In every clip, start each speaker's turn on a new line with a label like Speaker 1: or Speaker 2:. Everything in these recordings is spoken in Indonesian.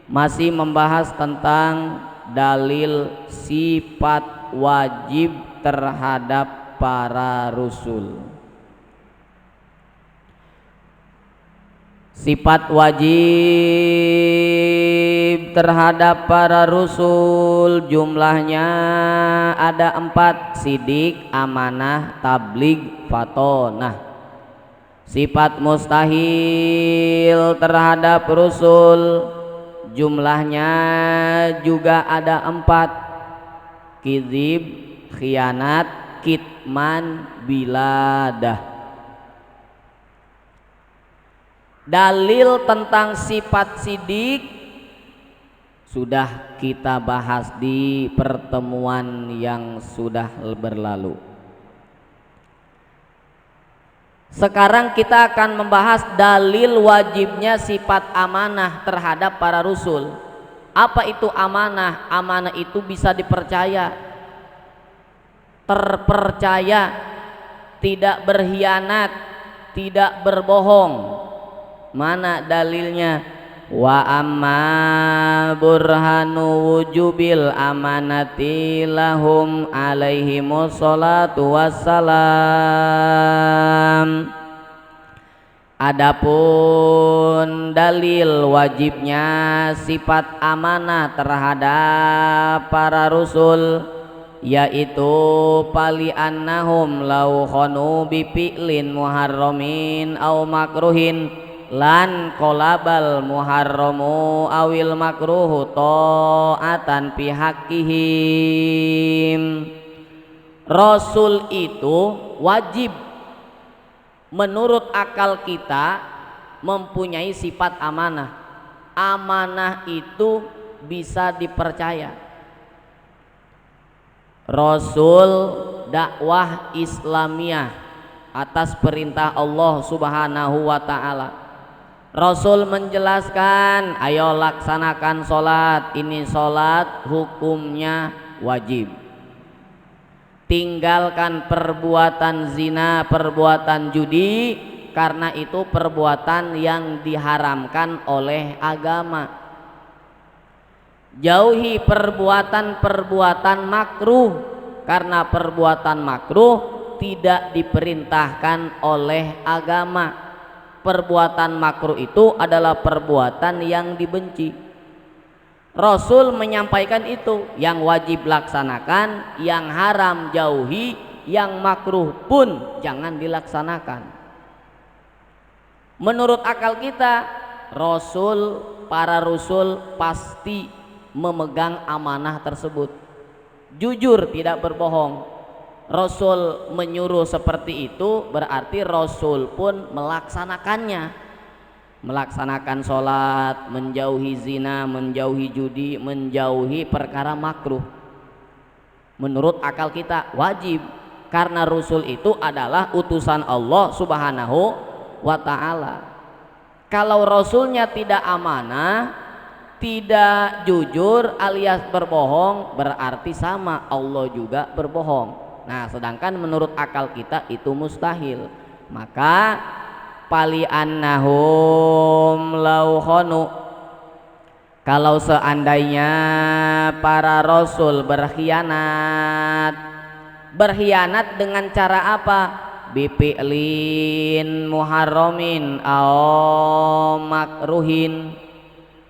Speaker 1: Masih membahas tentang dalil sifat wajib terhadap para rasul. Sifat wajib terhadap para rasul jumlahnya ada 4: sidik, amanah, tabligh, fatonah. Sifat mustahil terhadap rasul jumlahnya juga ada 4: kizib, khianat, kitman, biladah. Dalil tentang sifat sidik sudah kita bahas di pertemuan yang sudah berlalu. Sekarang kita akan membahas dalil wajibnya sifat amanah terhadap para rasul. Apa itu amanah? Amanah itu bisa dipercaya, terpercaya, tidak berkhianat, tidak berbohong. Mana dalilnya? Wa amma burhanu wujubil amanati lahum alaihimus salatu wassalam. Adapun dalil wajibnya sifat amanah terhadap para rasul, yaitu pali annahum law khanu bi fi'lin muharramin aw makruhin lan kolabal muharramu awil makruhu ta'atan fi haqqihim. Rasul itu wajib menurut akal kita mempunyai sifat amanah. Amanah itu bisa dipercaya. Rasul dakwah Islamiyah atas perintah Allah Subhanahu wa ta'ala. Rasul menjelaskan, ayo laksanakan sholat, ini sholat hukumnya wajib. Tinggalkan perbuatan zina, perbuatan judi, karena itu perbuatan yang diharamkan oleh agama. Jauhi perbuatan-perbuatan makruh, karena perbuatan makruh tidak diperintahkan oleh agama. Perbuatan makruh itu adalah perbuatan yang dibenci. Rasul menyampaikan itu, yang wajib laksanakan, yang haram jauhi, yang makruh pun jangan dilaksanakan. Menurut akal kita, para rasul pasti memegang amanah tersebut, jujur, tidak berbohong. Rasul menyuruh seperti itu, berarti Rasul pun melaksanakannya. Melaksanakan sholat, menjauhi zina, menjauhi judi, menjauhi perkara makruh. Menurut akal kita wajib, karena Rasul itu adalah utusan Allah Subhanahu wa ta'ala. Kalau Rasulnya tidak amanah, tidak jujur alias berbohong, berarti sama Allah juga berbohong. Nah, sedangkan menurut akal kita itu mustahil. Maka pali annahum law khanu, kalau seandainya para rasul berkhianat dengan cara apa? Bifi'lin muharramin aw makruhin.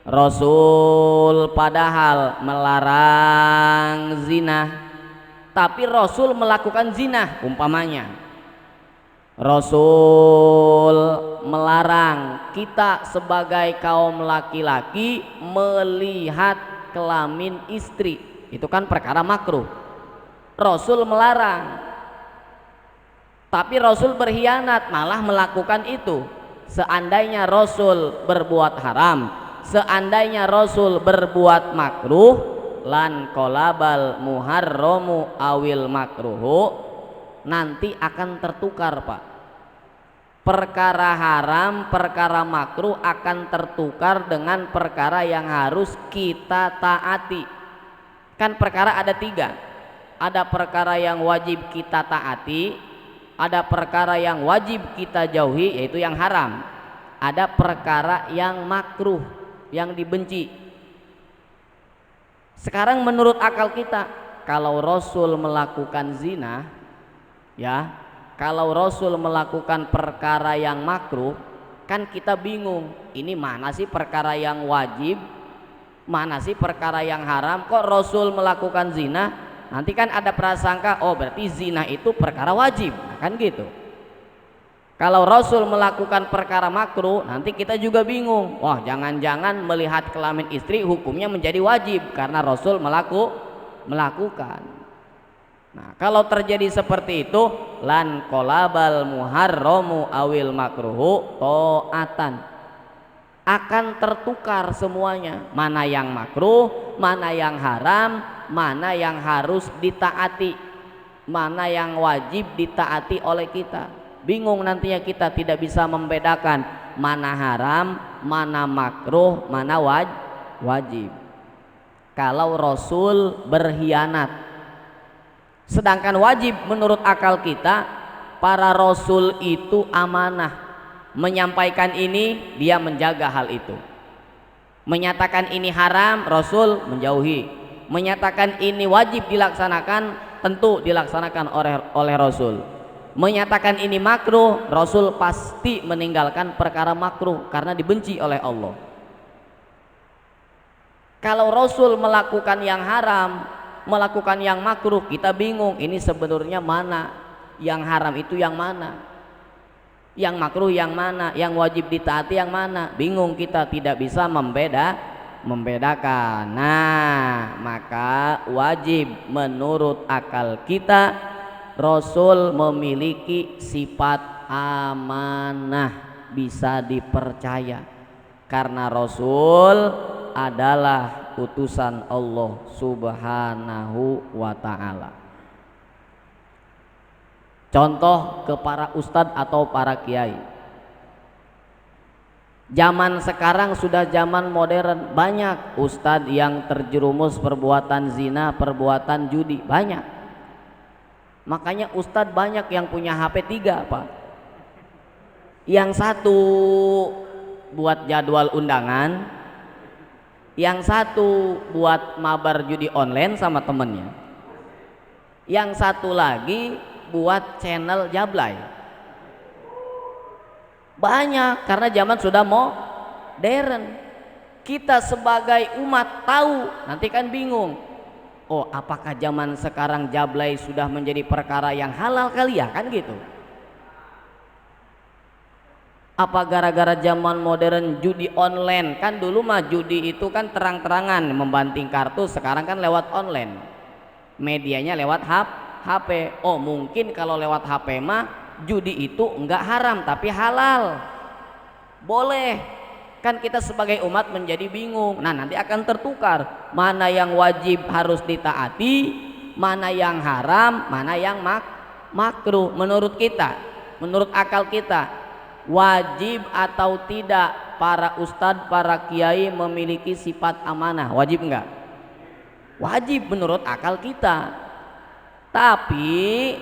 Speaker 1: Rasul padahal melarang zina, tapi Rasul melakukan zina. Umpamanya Rasul melarang kita sebagai kaum laki-laki melihat kelamin istri, itu kan perkara makruh. Rasul melarang, tapi Rasul berkhianat malah melakukan itu. Seandainya Rasul berbuat haram, seandainya Rasul berbuat makruh, lan kolabal muharramu awil makruhu, nanti akan tertukar, Pak. Perkara haram, perkara makruh akan tertukar dengan perkara yang harus kita taati. Kan perkara ada 3. Ada perkara yang wajib kita taati, ada perkara yang wajib kita jauhi, yaitu yang haram. Ada perkara yang makruh. yang dibenci. Sekarang menurut akal kita, kalau Rasul melakukan zina, ya, kalau Rasul melakukan perkara yang makruh, kan kita bingung, ini mana sih perkara yang wajib, mana sih perkara yang haram, kok Rasul melakukan zina? Nanti kan ada prasangka, oh berarti zina itu perkara wajib, kan gitu. Kalau Rasul melakukan perkara makruh, nanti kita juga bingung, wah jangan-jangan melihat kelamin istri hukumnya menjadi wajib karena Rasul melakukan. Nah, kalau terjadi seperti itu, lan kolabal muharramu awil makruhu to'atan, akan tertukar semuanya, mana yang makruh, mana yang haram, mana yang harus ditaati, mana yang wajib ditaati oleh kita. Bingung nantinya, kita tidak bisa membedakan mana haram, mana makruh, mana wajib. Kalau Rasul berkhianat, sedangkan wajib menurut akal kita, para Rasul itu amanah, menyampaikan ini dia menjaga hal itu, menyatakan ini haram Rasul menjauhi, menyatakan ini wajib dilaksanakan tentu dilaksanakan oleh Rasul, menyatakan ini makruh Rasul pasti meninggalkan perkara makruh karena dibenci oleh Allah. Kalau Rasul melakukan yang haram, melakukan yang makruh, kita bingung, ini sebenarnya mana yang haram itu yang mana, yang makruh yang mana, yang wajib ditaati yang mana, bingung, kita tidak bisa membedakan. Nah, maka wajib menurut akal kita, Rasul memiliki sifat amanah, bisa dipercaya karena Rasul adalah utusan Allah Subhanahu wa ta'ala. Contoh ke para ustadz atau para kiai, zaman sekarang sudah zaman modern, banyak ustadz yang terjerumus perbuatan zina, perbuatan judi, banyak. Makanya ustadz banyak yang punya HP 3 Pak. Yang satu buat jadwal undangan, yang satu buat mabar judi online sama temennya, yang satu lagi buat channel jablay. Banyak, karena zaman sudah modern. Kita sebagai umat tahu, nanti kan bingung, oh apakah zaman sekarang jablay sudah menjadi perkara yang halal kali ya, kan gitu. Apa gara-gara zaman modern judi online, kan dulu mah judi itu kan terang-terangan membanting kartu, sekarang kan lewat online, medianya lewat HP. Oh mungkin kalau lewat HP mah judi itu enggak haram tapi halal, boleh. Kan kita sebagai umat menjadi bingung. Nah nanti akan tertukar, mana yang wajib harus ditaati, mana yang haram, mana yang makruh. Menurut kita, menurut akal kita, wajib atau tidak para ustadz, para kiai memiliki sifat amanah? Wajib enggak? Wajib menurut akal kita. Tapi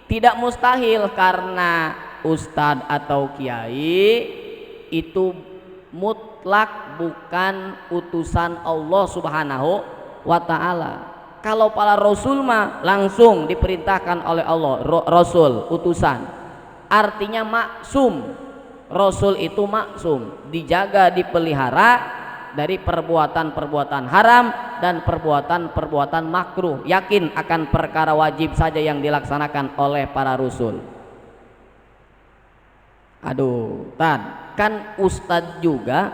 Speaker 1: tidak mustahil, karena ustadz atau kiai itu mutlak bukan utusan Allah Subhanahu wa ta'ala. Kalau para rasul mah langsung diperintahkan oleh Allah, rasul utusan, artinya maksum. Rasul itu maksum, dijaga, dipelihara dari perbuatan-perbuatan haram dan perbuatan-perbuatan makruh, yakin akan perkara wajib saja yang dilaksanakan oleh para rasul. Aduh, kan ustadz juga,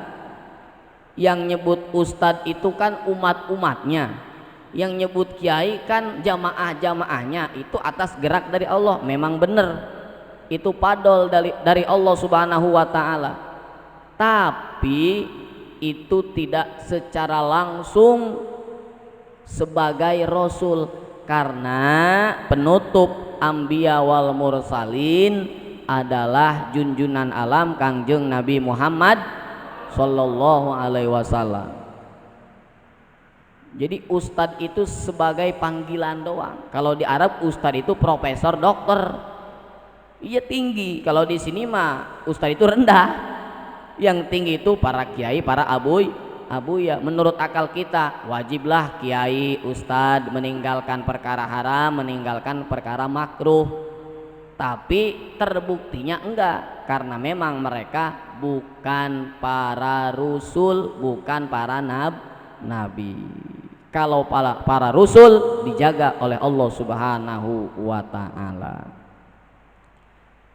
Speaker 1: yang nyebut ustadz itu kan umat-umatnya, yang nyebut kiai kan jamaah-jamaahnya, itu atas gerak dari Allah. Memang benar, itu padol dari Allah Subhanahu wa ta'ala, tapi itu tidak secara langsung sebagai rasul, karena penutup anbiya wal mursalin adalah junjunan alam Kangjeng Nabi Muhammad sallallahu alaihi wasallam. Jadi ustadz itu sebagai panggilan doang. Kalau di Arab ustadz itu profesor, dokter, iya tinggi. Kalau di sini mah ustadz itu rendah, yang tinggi itu para kiai, para abuya. Menurut akal kita wajiblah kiai ustadz meninggalkan perkara haram, meninggalkan perkara makruh, tapi terbuktinya enggak, karena memang mereka bukan para rasul, bukan para nabi. Kalau para rasul dijaga oleh Allah Subhanahu wa ta'ala.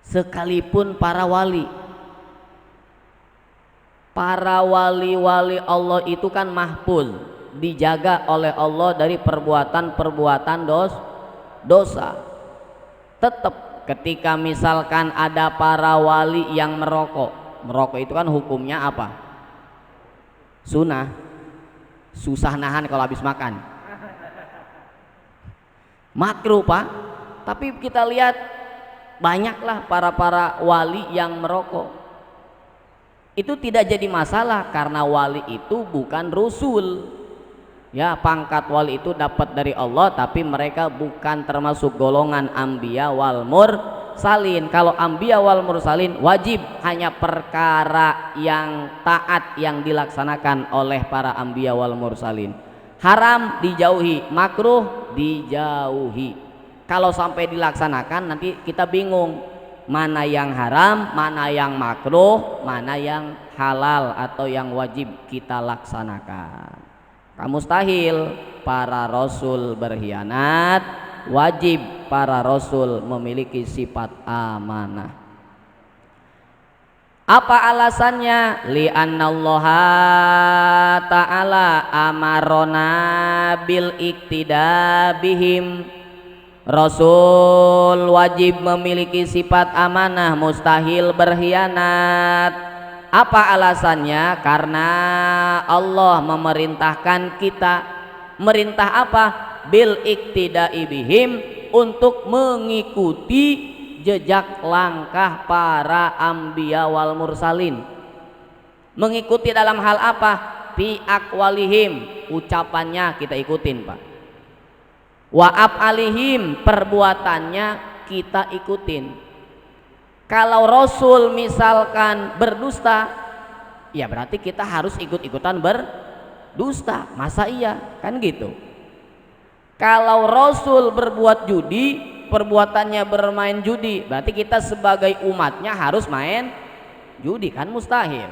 Speaker 1: Sekalipun para wali Allah itu kan mahfuz, dijaga oleh Allah dari perbuatan-perbuatan dosa. Tetap ketika misalkan ada para wali yang merokok itu kan hukumnya apa? Sunnah. Susah nahan kalau habis makan. Makruh Pak. Tapi kita lihat banyaklah para wali yang merokok. Itu tidak jadi masalah karena wali itu bukan rasul. Ya, pangkat wali itu dapat dari Allah, tapi mereka bukan termasuk golongan anbiya wal mursalin. Kalau anbiya wal mursalin wajib hanya perkara yang taat yang dilaksanakan oleh para anbiya wal mursalin. Haram dijauhi, makruh dijauhi. Kalau sampai dilaksanakan nanti kita bingung mana yang haram, mana yang makruh, mana yang halal atau yang wajib kita laksanakan. Mustahil para rasul berkhianat, wajib para rasul memiliki sifat amanah. Apa alasannya? Li'annallaha ta'ala amarona bil iktida bihim. Rasul wajib memiliki sifat amanah, mustahil berkhianat. Apa alasannya? Karena Allah memerintahkan kita. Merintah apa? Bil iktida'i bihim, untuk mengikuti jejak langkah para anbiya wal mursalin. Mengikuti dalam hal apa? Fi aqwalihim, ucapannya kita ikutin Pak. Wa af'alihim, perbuatannya kita ikutin. Kalau Rasul misalkan berdusta, ya berarti kita harus ikut-ikutan berdusta. Masa iya? Kan gitu. Kalau Rasul berbuat judi, perbuatannya bermain judi, berarti kita sebagai umatnya harus main judi, kan mustahil.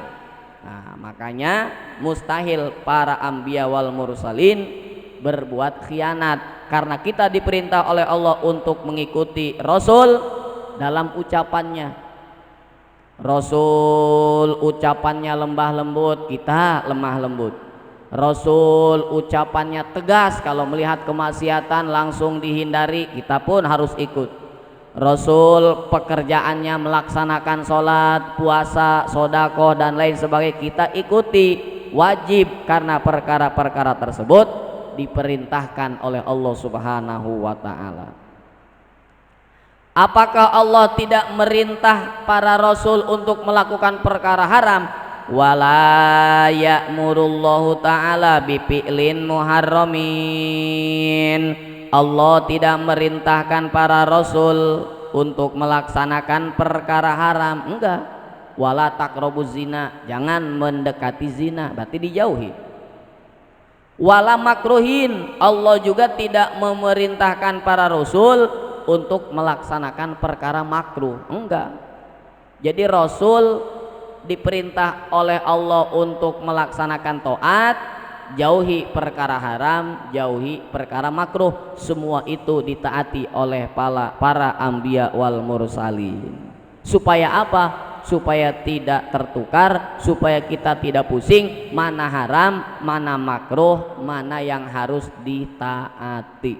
Speaker 1: Nah, makanya mustahil para anbiya wal mursalin berbuat khianat, karena kita diperintah oleh Allah untuk mengikuti Rasul dalam ucapannya. Rasul ucapannya lembah lembut, kita lemah lembut. Rasul ucapannya tegas, kalau melihat kemaksiatan langsung dihindari, kita pun harus ikut. Rasul pekerjaannya melaksanakan sholat, puasa, sodakoh dan lain sebagainya, kita ikuti, wajib, karena perkara-perkara tersebut diperintahkan oleh Allah Subhanahu wa ta'ala. Apakah Allah tidak merintah para rasul untuk melakukan perkara haram? Wala ya'murullahu ta'ala bifi'lin muharramin. Allah tidak merintahkan para rasul untuk melaksanakan perkara haram, enggak. Wala taqrabuz zina, jangan mendekati zina, berarti dijauhi. Wala makruhin, Allah juga tidak memerintahkan para rasul untuk melaksanakan perkara makruh, enggak. Jadi rasul diperintah oleh Allah untuk melaksanakan taat, jauhi perkara haram, jauhi perkara makruh. Semua itu ditaati oleh para anbiya wal mursalin. Supaya apa? Supaya tidak tertukar, supaya kita tidak pusing mana haram, mana makruh, mana yang harus ditaati.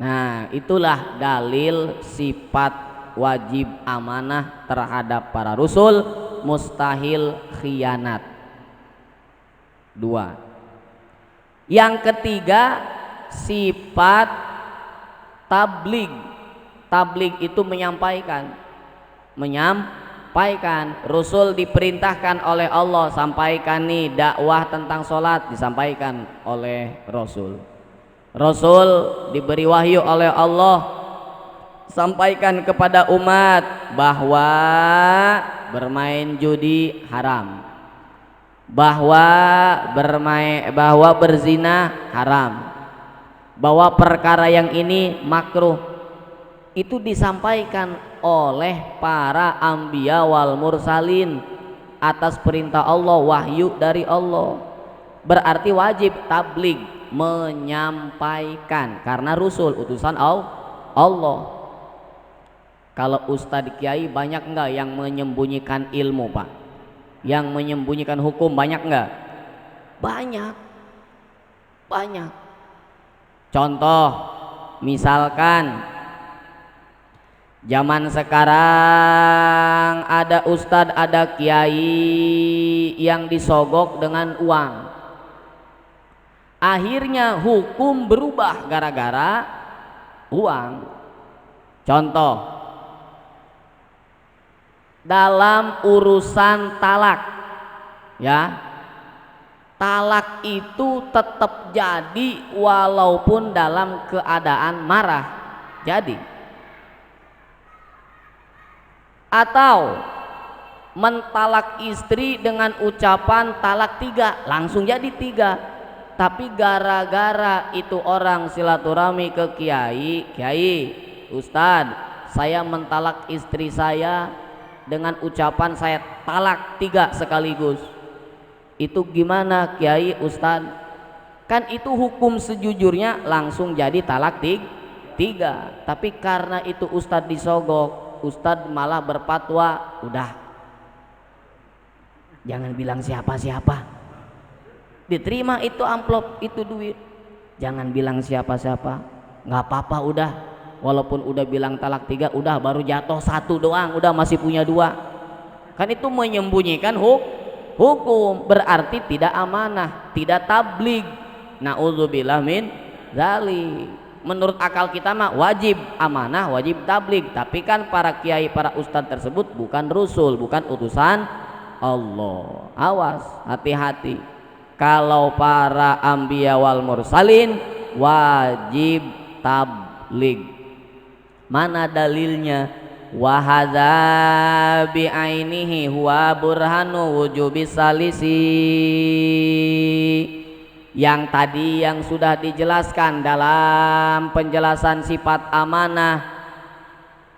Speaker 1: Nah, itulah dalil sifat wajib amanah terhadap para rasul, mustahil khianat. 2. Yang ketiga, sifat tabligh. Tabligh itu menyampaikan. Rasul diperintahkan oleh Allah, sampaikan nih dakwah tentang sholat, disampaikan oleh Rasul. Rasul diberi wahyu oleh Allah, sampaikan kepada umat bahwa bermain judi haram, bahwa bahwa berzina haram, bahwa perkara yang ini makruh, itu disampaikan oleh para anbiya wal mursalin atas perintah Allah, wahyu dari Allah. Berarti wajib tabligh, menyampaikan, karena Rasul utusan Allah. Kalau ustadz kiai banyak enggak yang menyembunyikan ilmu, Pak? Yang menyembunyikan hukum banyak enggak? Banyak. Banyak. Contoh, misalkan zaman sekarang ada ustadz, ada kiai yang disogok dengan uang. Akhirnya hukum berubah gara-gara uang. Contoh, dalam urusan talak, ya, talak itu tetap jadi walaupun dalam keadaan marah, jadi. Atau mentalak istri dengan ucapan talak 3, langsung jadi 3. Tapi gara-gara itu orang silaturahmi ke kiai, kiai, ustadz, saya mentalak istri saya dengan ucapan saya talak 3 sekaligus. Itu gimana kiai, ustadz? Kan itu hukum sejujurnya langsung jadi talak 3. Tapi karena itu ustadz disogok, ustadz malah berfatwa, udah, jangan bilang siapa-siapa, diterima itu amplop, itu duit, jangan bilang siapa-siapa, nggak apa-apa, udah, walaupun udah bilang talak 3, udah, baru jatuh 1 doang, udah masih punya 2. Kan itu menyembunyikan hukum, berarti tidak amanah, tidak tabligh. Nauzubillah min dzalik. Menurut akal kita mah wajib amanah, wajib tabligh, tapi kan para kiai, para ustadz tersebut bukan Rasul, bukan utusan Allah. Awas, hati-hati. Kalau para anbiya wal mursalin wajib tabligh. Mana dalilnya? Wa hadza bi ainihi huwa burhanu wujubi salisi. Yang tadi yang sudah dijelaskan dalam penjelasan sifat amanah,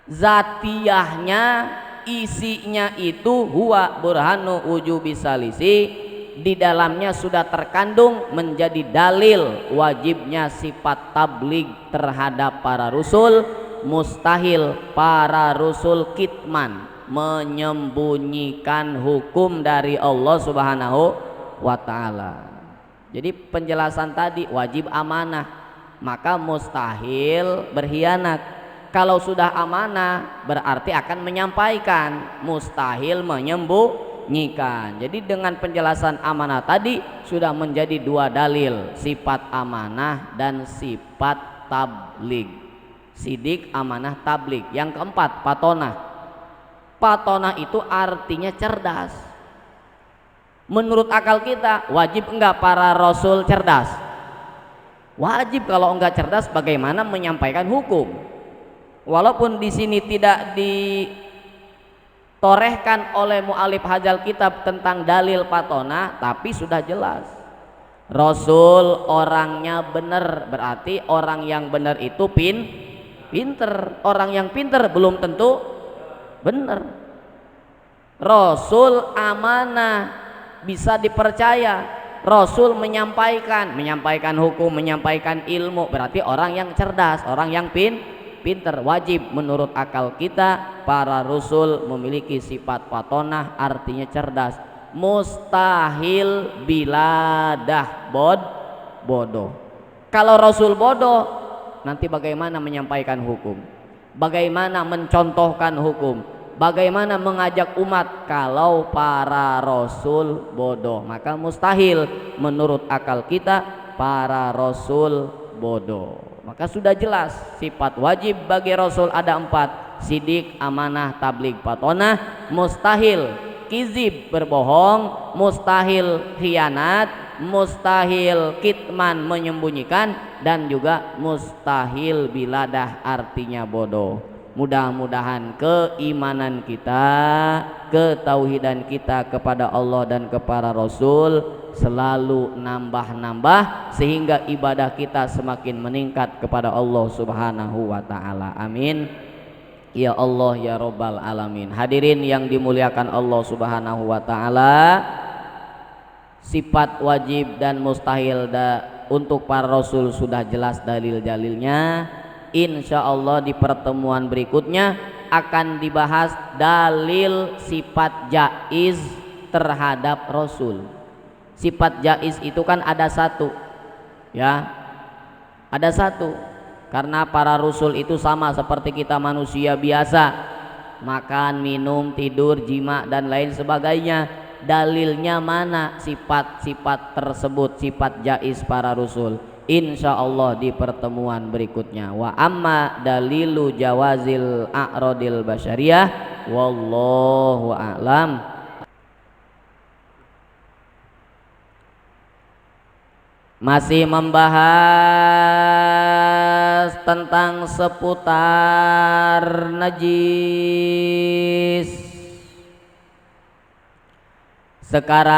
Speaker 1: zatiyahnya, isinya itu huwa burhanu wujubi salisi, di dalamnya sudah terkandung menjadi dalil wajibnya sifat tabligh terhadap para rasul. Mustahil para rasul kitman, menyembunyikan hukum dari Allah Subhanahu wa ta'ala. Jadi penjelasan tadi wajib amanah, maka mustahil berkhianat. Kalau sudah amanah berarti akan menyampaikan, mustahil menyembunyikan. Jadi dengan penjelasan amanah tadi sudah menjadi 2 dalil, sifat amanah dan sifat tabligh. Sidik, amanah, tabligh. Yang keempat, patonah. Patonah itu artinya cerdas. Menurut akal kita wajib enggak para rasul cerdas? Wajib. Kalau enggak cerdas bagaimana menyampaikan hukum? Walaupun di sini tidak ditorehkan oleh mu'alif hadzal kitab tentang dalil patonah, tapi sudah jelas rasul orangnya benar, berarti orang yang benar itu pinter. Orang yang pinter belum tentu benar. Rasul amanah, bisa dipercaya. Rasul menyampaikan hukum, menyampaikan ilmu, berarti orang yang cerdas, orang yang pinter. Wajib menurut akal kita para rasul memiliki sifat patonah, artinya cerdas. Mustahil biladah bodoh. Kalau rasul bodoh, nanti bagaimana menyampaikan hukum, bagaimana mencontohkan hukum, bagaimana mengajak umat kalau para rasul bodoh? Maka mustahil menurut akal kita para rasul bodoh. Maka sudah jelas sifat wajib bagi rasul ada 4: sidik, amanah, tabligh, patonah. Mustahil kizib, berbohong, mustahil khianat, mustahil kitman, menyembunyikan, dan juga mustahil biladah, artinya bodoh. Mudah-mudahan keimanan kita, ketauhidan kita kepada Allah dan kepada Rasul selalu nambah-nambah sehingga ibadah kita semakin meningkat kepada Allah Subhanahu wa taala. Amin. Ya Allah ya Rabbal alamin. Hadirin yang dimuliakan Allah Subhanahu wa taala, sifat wajib dan mustahil untuk para rasul sudah jelas dalil-dalilnya. Insya Allah di pertemuan berikutnya akan dibahas dalil sifat jaiz terhadap rasul. Sifat jaiz itu kan ada satu, ya, ada satu. Karena para rasul itu sama seperti kita manusia biasa, makan, minum, tidur, jima dan lain sebagainya. Dalilnya mana sifat-sifat tersebut, sifat jaiz para rasul? Insya Allah di pertemuan berikutnya. Wa amma dalilu jawazil a'radil basyariyah wallahu a'lam. Masih membahas tentang seputar najis. Sekarang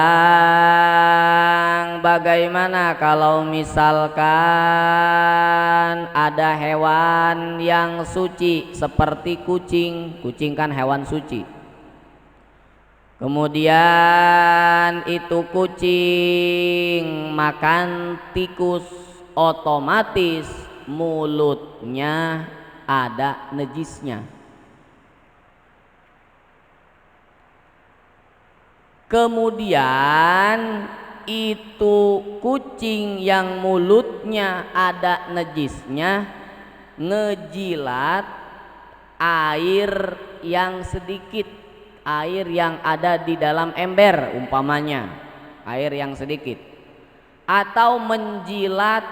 Speaker 1: bagaimana kalau misalkan ada hewan yang suci seperti kucing? Kucing kan hewan suci. Kemudian itu kucing makan tikus, otomatis mulutnya ada najisnya. Kemudian itu kucing yang mulutnya ada najisnya ngejilat air yang sedikit, air yang ada di dalam ember umpamanya, air yang sedikit, atau menjilat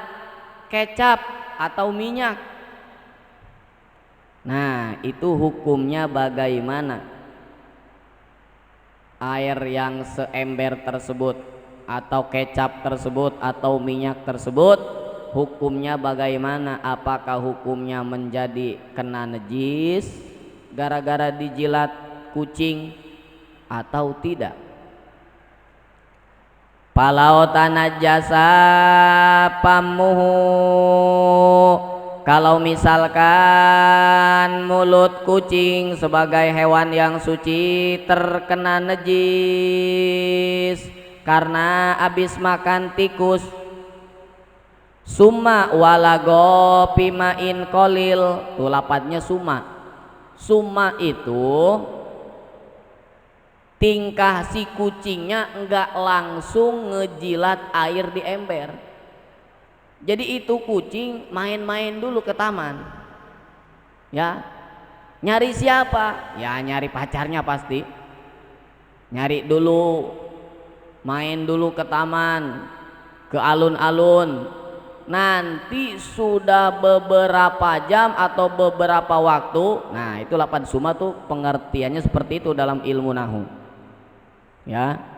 Speaker 1: kecap atau minyak. Nah, itu hukumnya bagaimana? Air yang seember tersebut atau kecap tersebut atau minyak tersebut hukumnya bagaimana? Apakah hukumnya menjadi kena najis gara-gara dijilat kucing atau tidak? Palau tanajasa pamuhu, kalau misalkan mulut kucing sebagai hewan yang suci terkena najis karena habis makan tikus, summa walago pimain kolil, tuh lapatnya summa. Summa itu tingkah si kucingnya enggak langsung ngejilat air di ember. Jadi itu kucing main-main dulu ke taman, ya, nyari siapa? Ya nyari pacarnya pasti. Nyari dulu, main dulu ke taman, ke alun-alun. Nanti sudah beberapa jam atau beberapa waktu, nah itu lapan suma tuh pengertiannya seperti itu dalam ilmu nahu, ya.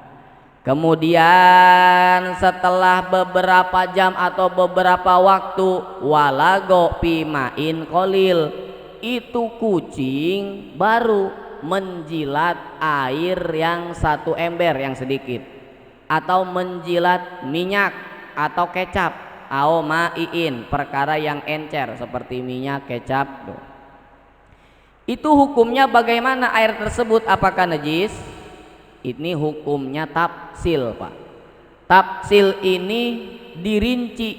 Speaker 1: Kemudian setelah beberapa jam atau beberapa waktu, walago pimain kolil, itu kucing baru menjilat air yang satu ember yang sedikit, atau menjilat minyak atau kecap, au ma'iin, perkara yang encer seperti minyak, kecap. Itu hukumnya bagaimana air tersebut? Apakah najis? Ini hukumnya tafsil, Pak. Tafsil ini dirinci.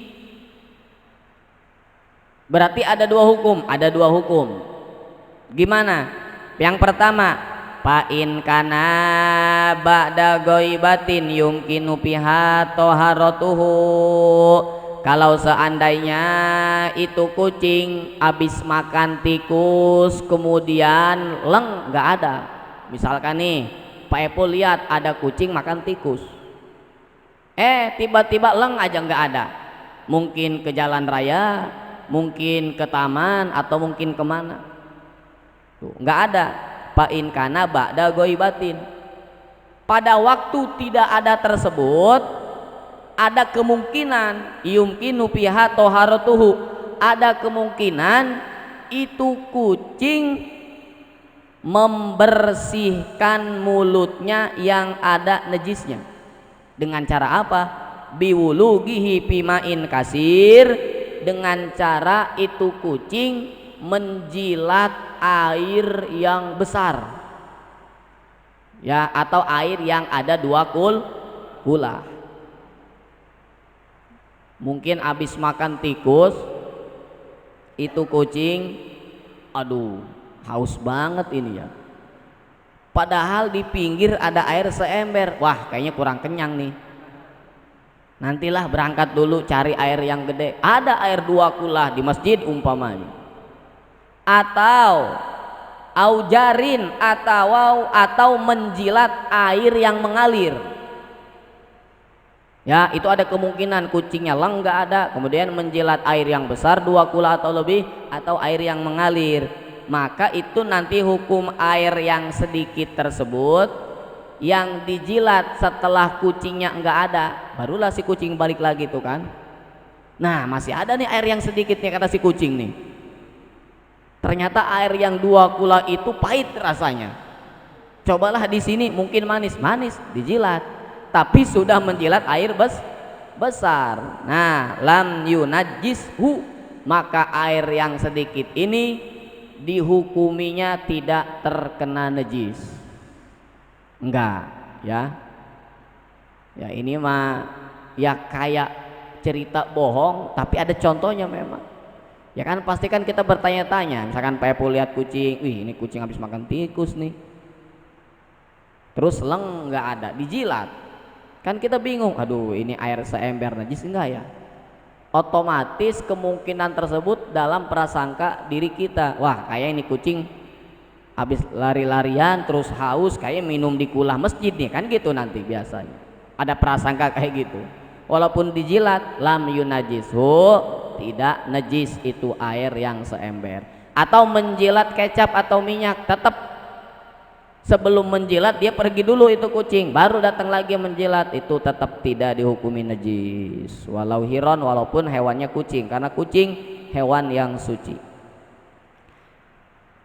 Speaker 1: Berarti ada dua hukum, ada dua hukum. Gimana? Yang pertama, pain kana ba'da ghaibatin yumkinu fiha taharatuhu. Kalau seandainya itu kucing habis makan tikus kemudian leng, nggak ada. Misalkan nih, Pak Epo lihat ada kucing makan tikus, tiba-tiba leng aja nggak ada. Mungkin ke jalan raya, mungkin ke taman, atau mungkin kemana. Tuh, nggak ada. Pain kana ba'da ghaibatin. Pada waktu tidak ada tersebut, ada kemungkinan yumkinu fiha taharatuhu, ada kemungkinan itu kucing membersihkan mulutnya yang ada najisnya. Dengan cara apa? Biwulugihi pimain kasir, dengan cara itu kucing menjilat air yang besar, ya, atau air yang ada 2 kula. Mungkin habis makan tikus itu kucing, aduh haus banget ini ya, padahal di pinggir ada air seember. Wah kayaknya kurang kenyang nih, nantilah berangkat dulu cari air yang gede. Ada air 2 kula di masjid umpamanya. Atau aujarin, atau menjilat air yang mengalir, ya, itu ada kemungkinan kucingnya leng nggak ada, kemudian menjilat air yang besar 2 kula atau lebih, atau air yang mengalir. Maka itu nanti hukum air yang sedikit tersebut yang dijilat setelah kucingnya nggak ada, barulah si kucing balik lagi tuh kan. Nah masih ada nih air yang sedikitnya kata si kucing nih, ternyata air yang 2 kula itu pahit rasanya. Cobalah di sini mungkin manis, dijilat, tapi sudah menjilat air besar. Nah lam yunajjishu, maka air yang sedikit ini dihukuminya tidak terkena najis. Enggak ya, ya ini mah ya kayak cerita bohong tapi ada contohnya memang. Ya kan pasti kan kita bertanya-tanya, misalkan Pak Epul lihat kucing, wih ini kucing habis makan tikus nih, terus leng nggak ada, dijilat, kan kita bingung, aduh ini air seember najis enggak ya? Otomatis kemungkinan tersebut dalam prasangka diri kita, wah kayak ini kucing habis lari-larian terus haus, kayak minum di kulah masjid nih, kan gitu nanti biasanya ada prasangka kayak gitu. Walaupun dijilat lam yunajishu, tidak najis itu air yang seember. Atau menjilat kecap atau minyak, tetap sebelum menjilat dia pergi dulu itu kucing, baru datang lagi menjilat, itu tetap tidak dihukumi najis. Walau hiron, walaupun hewannya kucing, karena kucing hewan yang suci.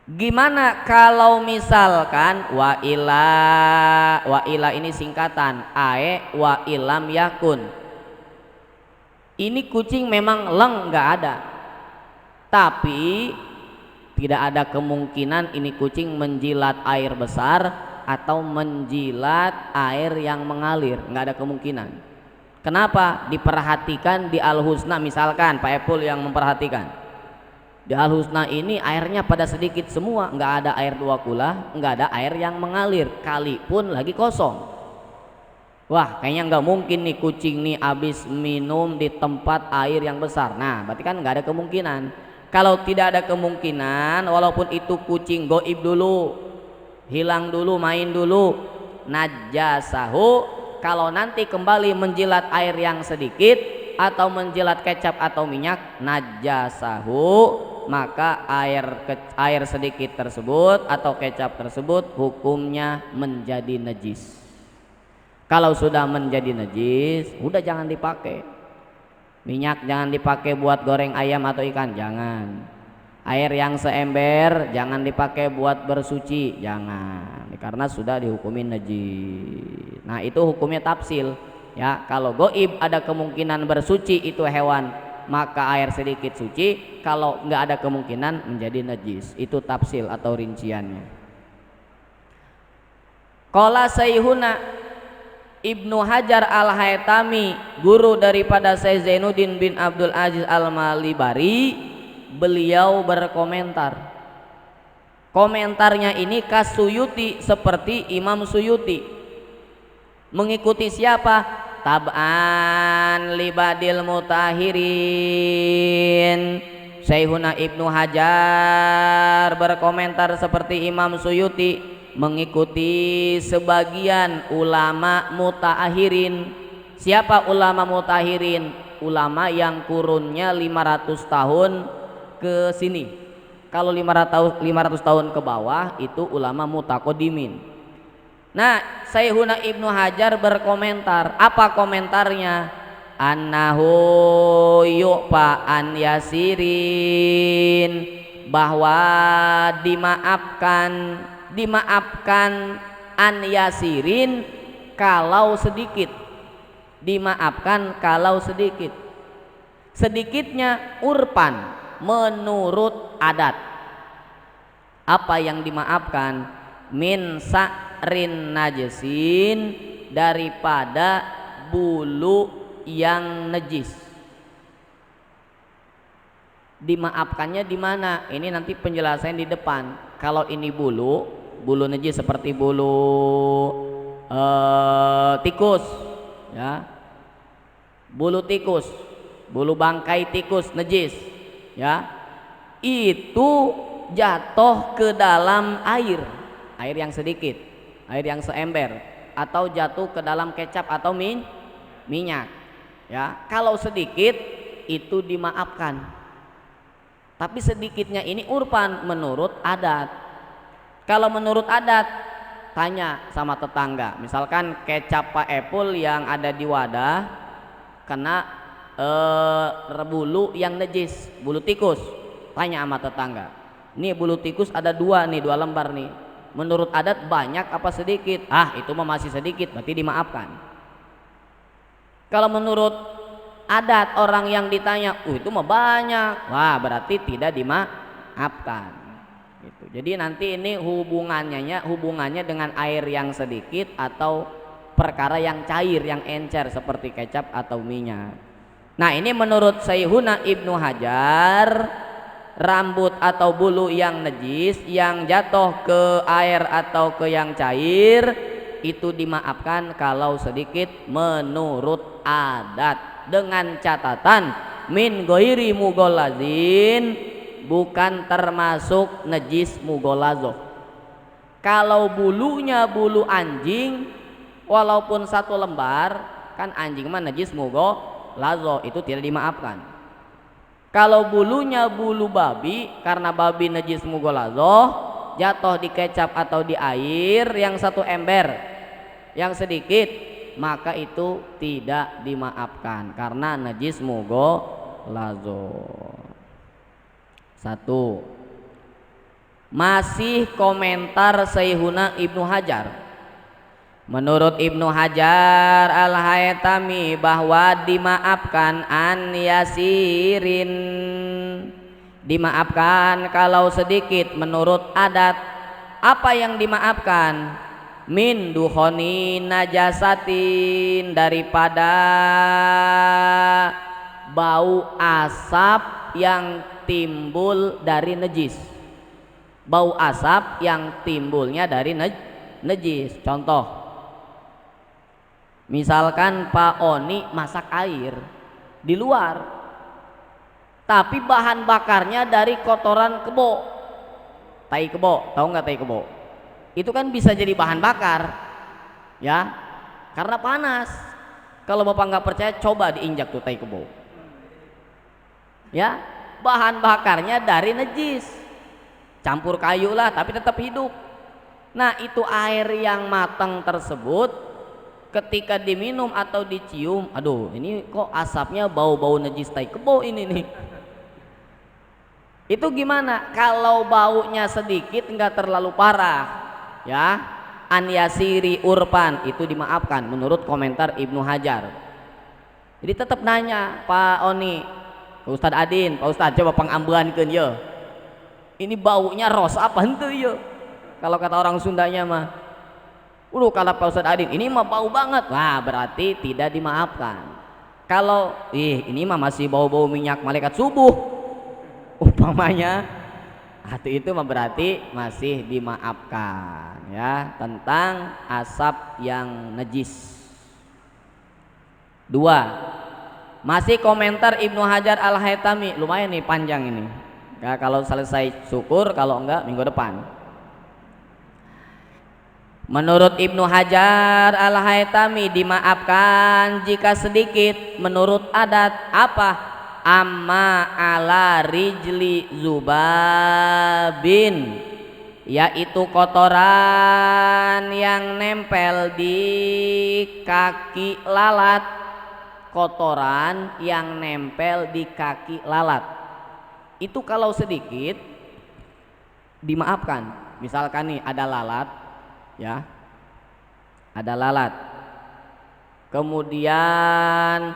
Speaker 1: Gimana kalau misalkan wa ila ini singkatan ae wa ilam yakun, ini kucing memang leng nggak ada, tapi tidak ada kemungkinan ini kucing menjilat air besar atau menjilat air yang mengalir, nggak ada kemungkinan. Kenapa? Diperhatikan di Al-Husna, misalkan Pak Epul yang memperhatikan di Al-Husna ini airnya pada sedikit semua, nggak ada air 2 kula, nggak ada air yang mengalir, kali pun lagi kosong. Wah kayaknya nggak mungkin nih kucing nih habis minum di tempat air yang besar. Nah berarti kan nggak ada kemungkinan. Kalau tidak ada kemungkinan, walaupun itu kucing goib dulu, hilang dulu, main dulu, najasahu, kalau nanti kembali menjilat air yang sedikit atau menjilat kecap atau minyak, najasahu, maka air sedikit tersebut atau kecap tersebut hukumnya menjadi najis. Kalau sudah menjadi najis, udah jangan dipakai. Minyak jangan dipakai buat goreng ayam atau ikan, jangan. Air yang seember jangan dipakai buat bersuci, jangan, karena sudah dihukumi najis. Nah itu hukumnya tafsil ya. Kalau goib ada kemungkinan bersuci itu hewan, maka air sedikit suci. Kalau nggak ada kemungkinan menjadi najis, itu tafsil atau rinciannya. Qala Sayhuna Ibnu Hajar Al-Haytami, guru daripada Syekh Zainuddin bin Abdul Aziz Al-Malibari, beliau berkomentar. Komentarnya ini kasuyuti, seperti Imam Suyuti. Mengikuti siapa? Tab'an libadil mutahirin. Syekhuna Ibnu Hajar berkomentar seperti Imam Suyuti, mengikuti sebagian ulama mutaakhirin. Siapa ulama mutaakhirin? Ulama yang kurunnya 500 tahun ke sini. Kalau 500 tahun ke bawah itu ulama mutaqaddimin. Nah, Syekhuna Ibnu Hajar berkomentar. Apa komentarnya? Annahu yu'fa an yasirin, bahwa dimaafkan an yasirin kalau sedikit, dimaafkan kalau sedikit, sedikitnya urpan menurut adat. Apa yang dimaafkan? Min sa'rin najesin, daripada bulu yang najis. Dimaafkannya di mana? Ini nanti penjelasan di depan. Kalau ini bulu najis seperti bulu tikus, ya, bulu tikus, bulu bangkai tikus najis, ya, itu jatuh ke dalam air yang sedikit, air yang seember, atau jatuh ke dalam kecap atau minyak, ya. Kalau sedikit itu dimaafkan, tapi sedikitnya ini urpan menurut adat. Kalau menurut adat, tanya sama tetangga, misalkan kecap Pak Epul yang ada di wadah kena bulu yang najis, bulu tikus, tanya sama tetangga, nih bulu tikus ada dua lembar nih, menurut adat banyak apa sedikit? Ah, itu mah masih sedikit, berarti dimaafkan. Kalau menurut adat orang yang ditanya, itu mah banyak, wah berarti tidak dimaafkan. Gitu. Jadi nanti ini hubungannya dengan air yang sedikit atau perkara yang cair, yang encer seperti kecap atau minyak. Nah, ini menurut Syaihuna Ibnu Hajar, rambut atau bulu yang najis yang jatuh ke air atau ke yang cair itu dimaafkan kalau sedikit menurut adat, dengan catatan min ghairi mughalazin, bukan termasuk najis mughalazah. Kalau bulunya bulu anjing walaupun 1 lembar, kan anjing mah najis mughalazah, itu tidak dimaafkan. Kalau bulunya bulu babi, karena babi najis mughalazah, jatuh di kecap atau di air yang 1 ember, yang sedikit, maka itu tidak dimaafkan karena najis mughalazah. 1. Masih komentar Syaihuna Ibnu Hajar. Menurut Ibnu Hajar Al-Haytami bahwa dimaafkan an yasirin, dimaafkan kalau sedikit menurut adat. Apa yang dimaafkan? Min dukhoni najasatin, daripada bau asap yang timbul dari najis, bau asap yang timbulnya dari najis. Contoh, misalkan Pak Oni masak air di luar, tapi bahan bakarnya dari kotoran kebo, tai kebo, tahu nggak tai kebo? Itu kan bisa jadi bahan bakar, ya, karena panas. Kalau Bapak nggak percaya, coba diinjak tuh tai kebo, ya, bahan bakarnya dari najis, campur kayu lah tapi tetap hidup. Nah, itu air yang matang tersebut ketika diminum atau dicium, aduh ini kok asapnya bau-bau najis tai kebo ini nih. Itu gimana? Kalau baunya sedikit nggak terlalu parah, ya, an yasiri urpan, itu dimaafkan menurut komentar Ibnu Hajar. Jadi tetap nanya Pak Oni, Ustadz Adin, Pak Ustadz coba pangambeankeun ye, ini baunya ros apa henteu ye? Kalau kata orang Sundanya mah, kalau Pak Ustadz Adin ini mah bau banget, wah berarti tidak dimaafkan. Kalau ini mah masih bau-bau minyak malaikat subuh umpamanya, itu mah berarti masih dimaafkan, ya, tentang asap yang najis. 2. Masih komentar Ibnu Hajar Al-Haytami, lumayan nih panjang ini ya, kalau selesai syukur, kalau enggak minggu depan. Menurut Ibnu Hajar Al-Haytami dimaafkan jika sedikit menurut adat. Apa? Amma ala rijli zubabin, yaitu kotoran yang nempel di kaki lalat, kotoran yang nempel di kaki lalat. Itu kalau sedikit dimaafkan. Misalkan nih ada lalat, ya, ada lalat, kemudian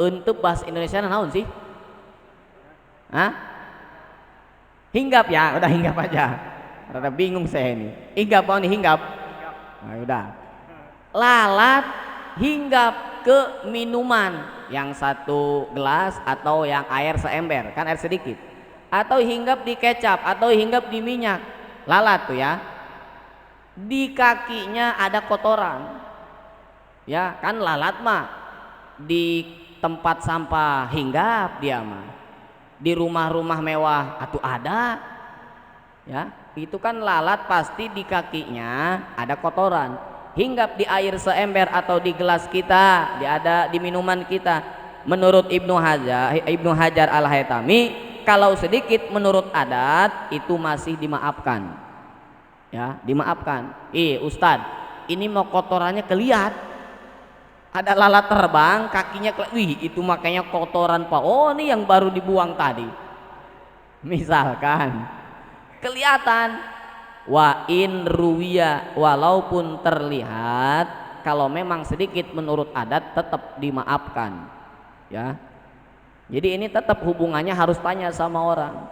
Speaker 1: untuk bahasa Indonesia naon sih? Hah? Hinggap ya, udah hinggap aja. Rada bingung saya ini. Hinggap apa nih hinggap? Nah, udah. Lalat hinggap ke minuman yang satu gelas atau yang air seember, kan air sedikit. Atau hinggap di kecap atau hinggap di minyak. Lalat tuh ya. Di kakinya ada kotoran. Ya, kan lalat mah di tempat sampah hinggap dia mah. Di rumah-rumah mewah atuh ada. Ya, itu kan lalat pasti di kakinya ada kotoran. Hinggap di air seember atau di gelas kita, ada di minuman kita. Menurut Ibnu Hajar Al-Haytami, kalau sedikit menurut adat itu masih dimaafkan. Ya, dimaafkan. Ustadz, ini mau kotorannya keliat. Ada lalat terbang, kakinya wih, itu makanya kotoran Pak. Oh, ini yang baru dibuang tadi. Misalkan kelihatan, wa in ruwiya, walaupun terlihat, kalau memang sedikit menurut adat tetap dimaafkan, ya. Jadi ini tetap hubungannya harus tanya sama orang.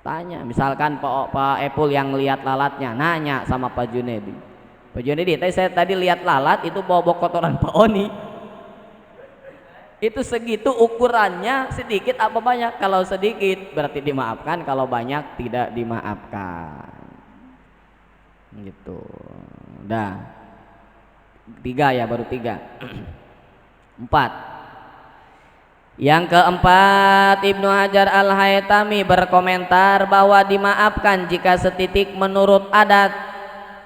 Speaker 1: Tanya, misalkan Pak Epul yang lihat lalatnya, nanya sama Pak Junedi. Pak Junedi, saya tadi lihat lalat itu bawa kotoran Pak Oni. Itu segitu ukurannya, sedikit apa banyak? Kalau sedikit berarti dimaafkan, kalau banyak tidak dimaafkan. Gitu. Udah. 3 ya, baru 3. 4. Yang keempat, Ibnu Hajar Al-Haytami berkomentar bahwa dimaafkan jika setitik menurut adat.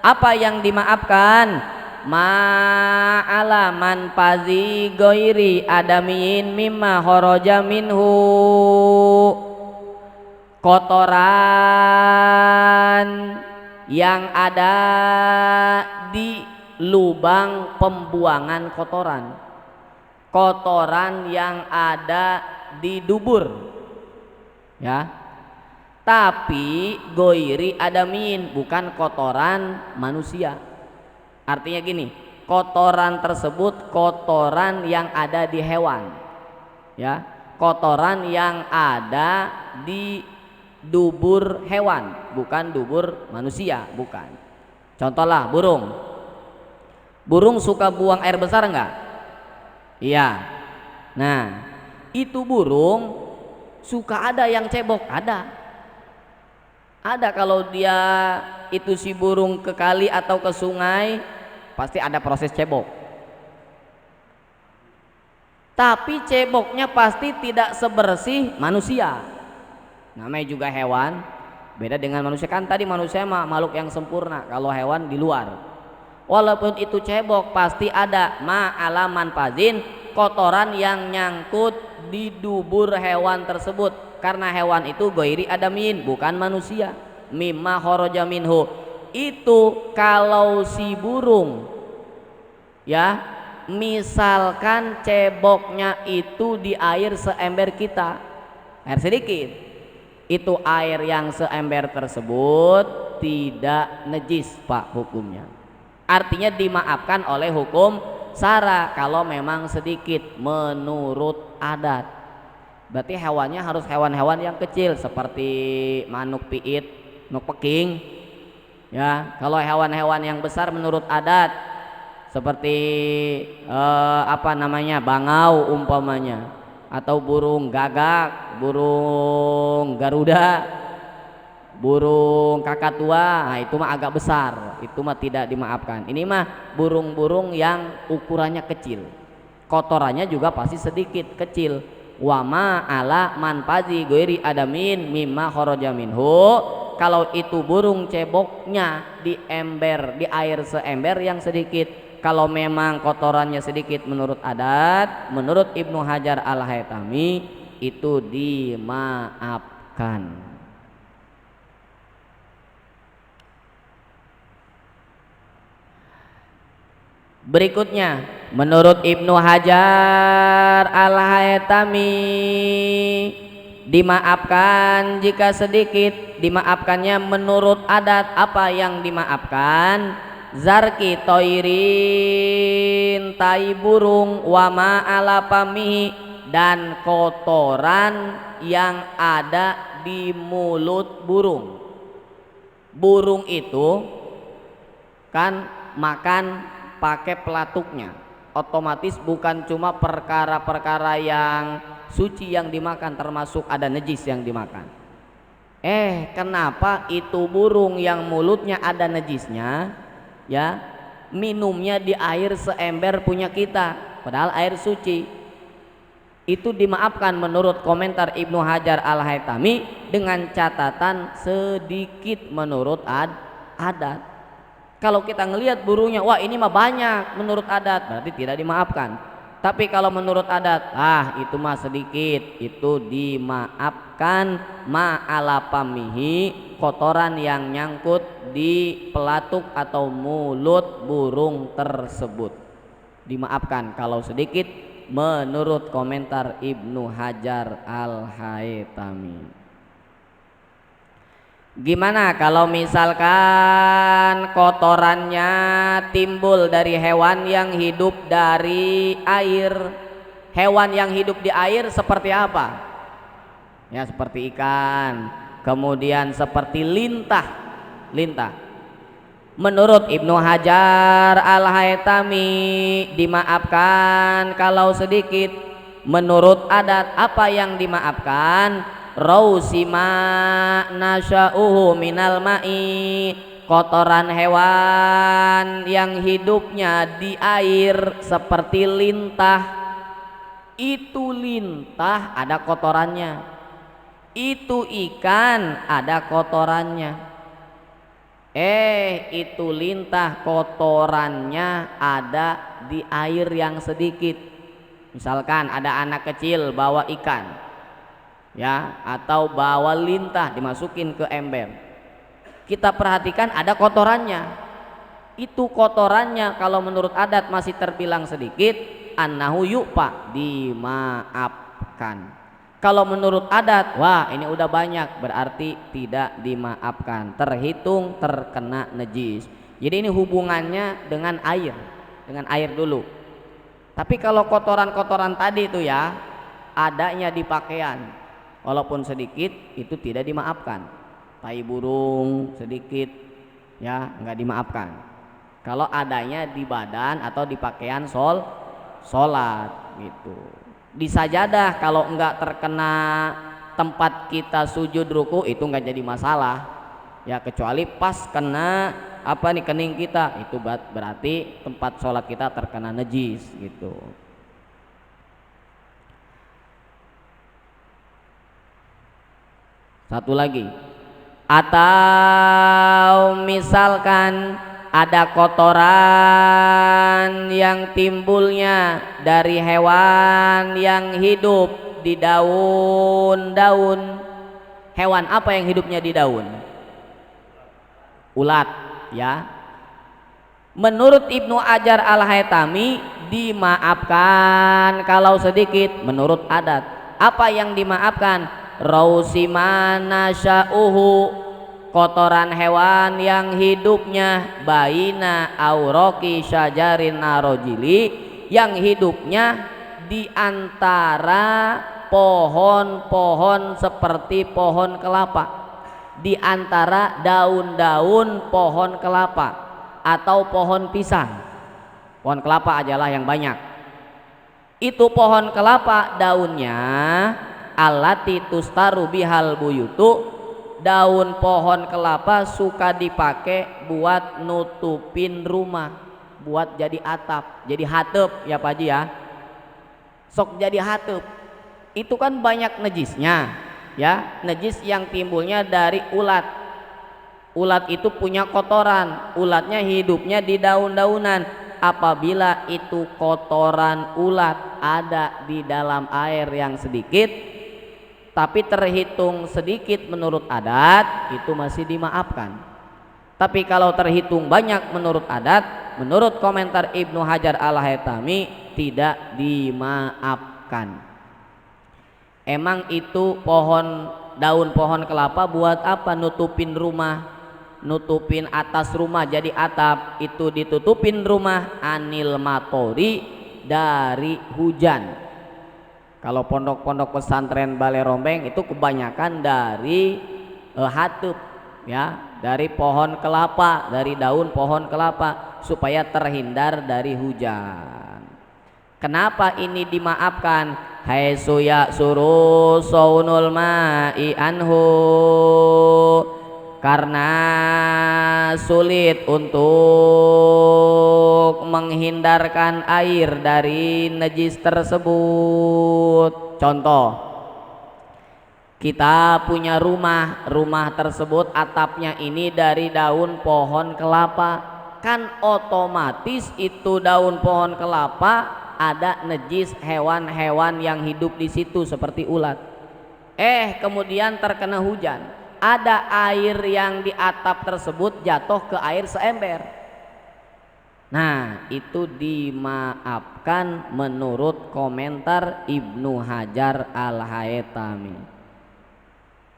Speaker 1: Apa yang dimaafkan? Ma'ala manfazi goiri adamiin mimma kharaja minhu, kotoran yang ada di lubang pembuangan kotoran, kotoran yang ada di dubur, ya. Tapi goiri adamin, bukan kotoran manusia. Artinya gini, kotoran tersebut kotoran yang ada di hewan, ya, kotoran yang ada di dubur hewan, bukan dubur manusia, bukan. Contohlah burung. Burung suka buang air besar enggak? Iya. Nah, itu burung suka ada yang cebok, ada. Ada, kalau dia itu si burung ke kali atau ke sungai pasti ada proses cebok. Tapi ceboknya pasti tidak sebersih manusia. Namanya juga hewan, beda dengan manusia. Kan tadi manusia mah makhluk yang sempurna, kalau hewan di luar. Walaupun itu cebok pasti ada ma'alaman fazin, kotoran yang nyangkut di dubur hewan tersebut. Karena hewan itu goiri adamin, bukan manusia. Mimma kharaja minhu, itu kalau si burung, ya, misalkan ceboknya itu di air seember kita, air sedikit, itu air yang seember tersebut tidak najis Pak hukumnya. Artinya dimaafkan oleh hukum syara kalau memang sedikit menurut adat. Berarti hewannya harus hewan-hewan yang kecil seperti manuk piit, manuk peking, ya. Kalau hewan-hewan yang besar menurut adat seperti apa namanya, bangau umpamanya, atau burung gagak, burung garuda, burung kakatua, nah itu mah agak besar, itu mah tidak dimaafkan. Ini mah burung-burung yang ukurannya kecil, kotorannya juga pasti sedikit, kecil. Wa ma ala manfazi goiri adamin mimma kharaja minhu, kalau itu burung ceboknya di ember, di air seember yang sedikit, kalau memang kotorannya sedikit menurut adat, menurut Ibnu Hajar Al-Haytami itu dimaafkan. Berikutnya, menurut Ibnu Hajar Al-Haytami dimaafkan jika sedikit. Dimaafkannya menurut adat. Apa yang dimaafkan? Zarki toirin, tai burung, wama ala pamihi, dan kotoran yang ada di mulut burung. Burung itu kan makan pakai pelatuknya, otomatis bukan cuma perkara-perkara yang suci yang dimakan, termasuk ada najis yang dimakan. Kenapa itu burung yang mulutnya ada najisnya, ya, minumnya di air seember punya kita, padahal air suci? Itu dimaafkan menurut komentar Ibnu Hajar Al-Haytami dengan catatan sedikit menurut adat. Kalau kita ngelihat burungnya, wah ini mah banyak menurut adat, berarti tidak dimaafkan. Tapi kalau menurut adat, itu mah sedikit, itu dimaafkan. Ma'ala pamihi, kotoran yang nyangkut di pelatuk atau mulut burung tersebut, dimaafkan kalau sedikit menurut komentar Ibnu Hajar Al-Haytami. Gimana kalau misalkan kotorannya timbul dari hewan yang hidup dari air? Hewan yang hidup di air seperti apa? Ya, seperti ikan, kemudian seperti lintah. Menurut Ibnu Hajar Al-Haytami dimaafkan kalau sedikit. Menurut adat, apa yang dimaafkan? Rausima nasya'uhu minal ma'i, kotoran hewan yang hidupnya di air seperti lintah. Itu lintah ada kotorannya, itu ikan ada kotorannya. Itu lintah kotorannya ada di air yang sedikit. Misalkan ada anak kecil bawa ikan, ya, atau bawa lintah dimasukin ke ember, kita perhatikan ada kotorannya. Itu kotorannya kalau menurut adat masih terbilang sedikit, annahu yu'fa, dimaafkan. Kalau menurut adat, wah ini udah banyak, berarti tidak dimaafkan, terhitung terkena najis. Jadi ini hubungannya dengan air dulu. Tapi kalau kotoran-kotoran tadi itu ya adanya di pakaian, walaupun sedikit, itu tidak dimaafkan. Tai burung sedikit, ya nggak dimaafkan. Kalau adanya di badan atau di pakaian sholat gitu. Di sajadah kalau enggak terkena tempat kita sujud ruku itu enggak jadi masalah, ya, kecuali pas kena kening kita, itu berarti tempat sholat kita terkena najis gitu. Satu lagi, atau misalkan ada kotoran yang timbulnya dari hewan yang hidup di daun-daun. Hewan apa yang hidupnya di daun? Ulat, ya. Menurut Ibnu Hajar Al-Haytami dimaafkan kalau sedikit menurut adat. Apa yang dimaafkan? Rausimana sya'uhu, kotoran hewan yang hidupnya baina auroki syajarin narojili, yang hidupnya di antara pohon-pohon seperti pohon kelapa, di antara daun-daun pohon kelapa atau pohon pisang. Pohon kelapa ajalah yang banyak. Itu pohon kelapa daunnya allati tustaru bihal buyutu, daun pohon kelapa suka dipakai buat nutupin rumah, buat jadi atap, jadi hatep, ya Pak Haji ya. Sok jadi hatep. Itu kan banyak najisnya, ya, najis yang timbulnya dari ulat. Ulat itu punya kotoran, ulatnya hidupnya di daun-daunan. Apabila itu kotoran ulat ada di dalam air yang sedikit, tapi terhitung sedikit menurut adat, itu masih dimaafkan. Tapi kalau terhitung banyak menurut adat, menurut komentar Ibnu Hajar Al-Haytami tidak dimaafkan. Emang itu daun pohon kelapa buat apa? Nutupin rumah, nutupin atas rumah, jadi atap itu ditutupin rumah, anil matori, dari hujan. Kalau pondok-pondok pesantren Balai Rombeng itu kebanyakan dari hatup, ya, dari pohon kelapa, dari daun pohon kelapa, supaya terhindar dari hujan. Kenapa ini dimaafkan? Haitsu ya'suru saunul ma'i anhu, karena sulit untuk menghindarkan air dari najis tersebut. Contoh, kita punya rumah tersebut atapnya ini dari daun pohon kelapa, kan otomatis itu daun pohon kelapa ada najis hewan-hewan yang hidup di situ seperti ulat. Kemudian terkena hujan, ada air yang di atap tersebut jatuh ke air seember. Nah, itu dimaafkan menurut komentar Ibnu Hajar Al-Haytami.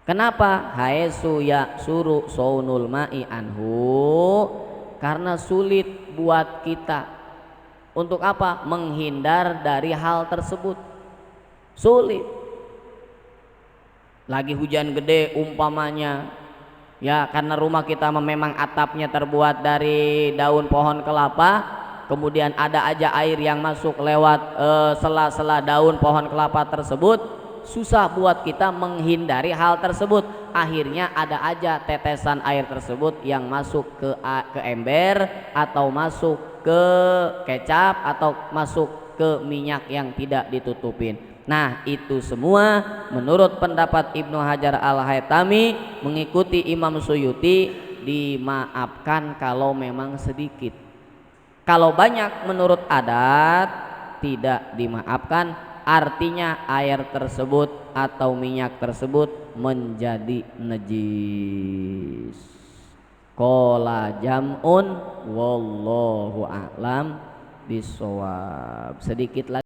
Speaker 1: Kenapa? Haitsu ya'suru saunul ma'i anhu, karena sulit buat kita untuk apa? Menghindar dari hal tersebut. Sulit. Lagi hujan gede umpamanya, ya, karena rumah kita memang atapnya terbuat dari daun pohon kelapa, kemudian ada aja air yang masuk lewat sela-sela daun pohon kelapa tersebut, susah buat kita menghindari hal tersebut. Akhirnya ada aja tetesan air tersebut yang masuk ke ember, atau masuk ke kecap, atau masuk ke minyak yang tidak ditutupin. Nah, itu semua menurut pendapat Ibnu Hajar Al-Haytami mengikuti Imam Suyuti dimaafkan kalau memang sedikit. Kalau banyak menurut adat tidak dimaafkan, artinya air tersebut atau minyak tersebut menjadi najis. Qala jam'un wallahu a'lam bishawab. Sedikit lagi